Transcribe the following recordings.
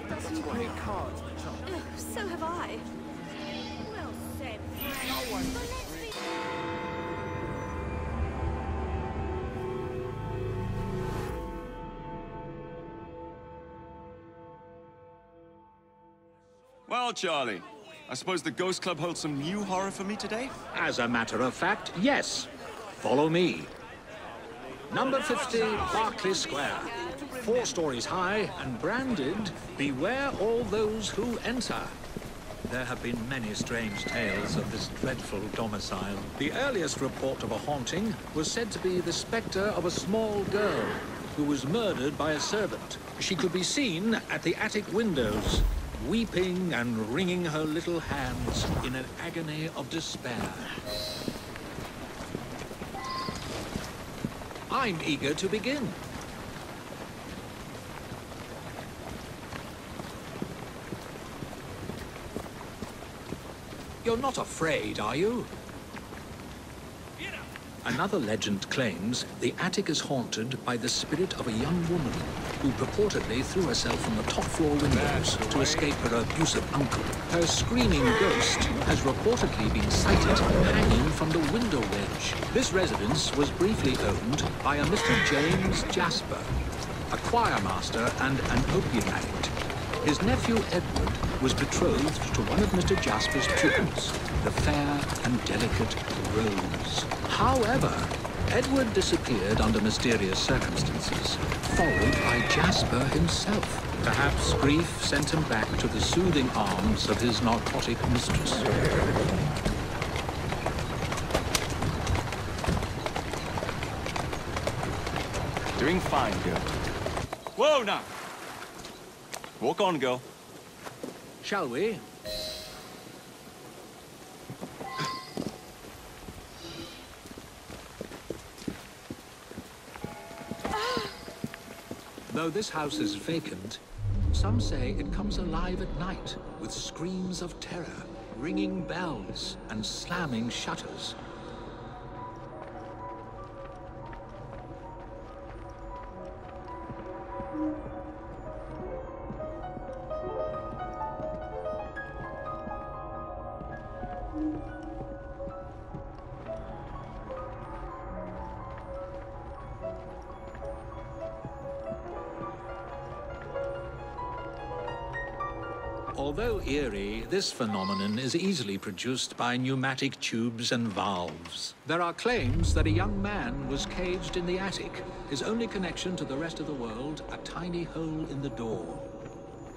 That's 20 cards, Ugh, so have I. Well said, no one. Well, Charlie, I suppose the Ghost Club holds some new horror for me today? As a matter of fact, yes. Follow me. Number 50, Berkeley Square. 4 stories high and branded, "Beware all those who enter." There have been many strange tales of this dreadful domicile. The earliest report of a haunting was said to be the spectre of a small girl who was murdered by a servant. She could be seen at the attic windows, weeping and wringing her little hands in an agony of despair. I'm eager to begin. You're not afraid, are you? Another legend claims the attic is haunted by the spirit of a young woman who purportedly threw herself from the top floor windows to escape her abusive uncle. Her screaming ghost has reportedly been sighted hanging from the window ledge. This residence was briefly owned by a Mr. James Jasper, a choir master and an opium addict. His nephew Edward was betrothed to one of Mr. Jasper's pupils, the fair and delicate Rose. However, Edward disappeared under mysterious circumstances, followed by Jasper himself. Perhaps grief sent him back to the soothing arms of his narcotic mistress. Doing fine, girl. Whoa, now! Walk on, girl. Shall we? Though this house is vacant, some say it comes alive at night with screams of terror, ringing bells, and slamming shutters. Although eerie, this phenomenon is easily produced by pneumatic tubes and valves. There are claims that a young man was caged in the attic, his only connection to the rest of the world a tiny hole in the door.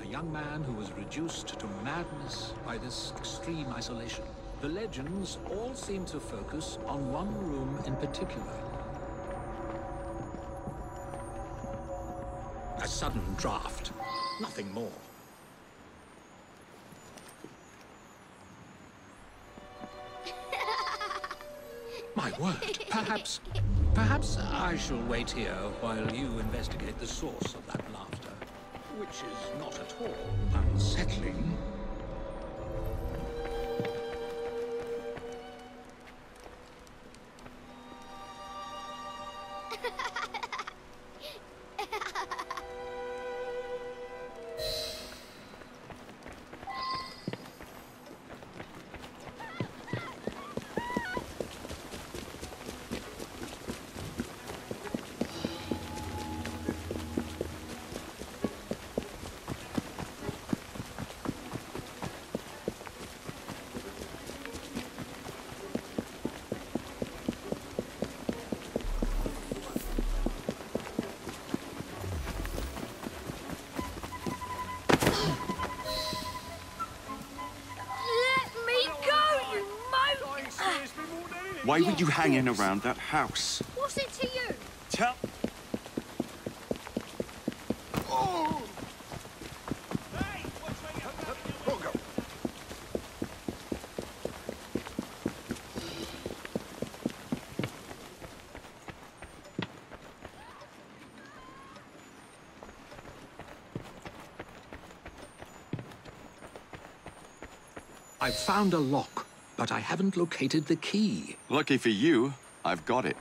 A young man who was reduced to madness by this extreme isolation. The legends all seem to focus on one room in particular. A sudden draft, nothing more. My word, perhaps I shall wait here while you investigate the source of that laughter, which is not at all unsettling. Why were you hanging around that house? What's it to you? Tell... Oh! I've found a lock, but I haven't located the key. Lucky for you, I've got it.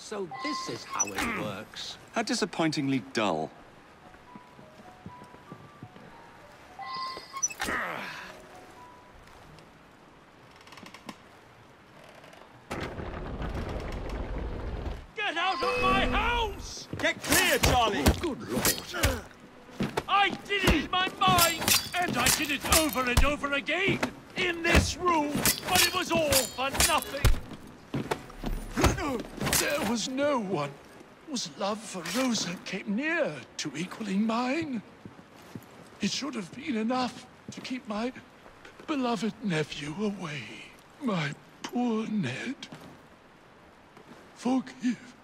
So this is how it works. How disappointingly dull. Get out of my house! Get clear, Charlie! Good Lord. I did it in my mind, and I did it over and over again in this room, but it was all for nothing. There was no one whose love for Rosa came near to equaling mine. It should have been enough to keep my beloved nephew away. My poor Ned. Forgive.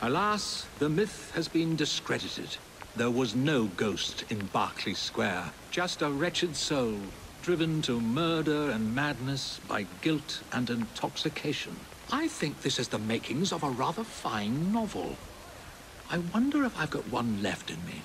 Alas, the myth has been discredited. There was no ghost in Berkeley Square, just a wretched soul, driven to murder and madness by guilt and intoxication. I think this is the makings of a rather fine novel. I wonder if I've got one left in me.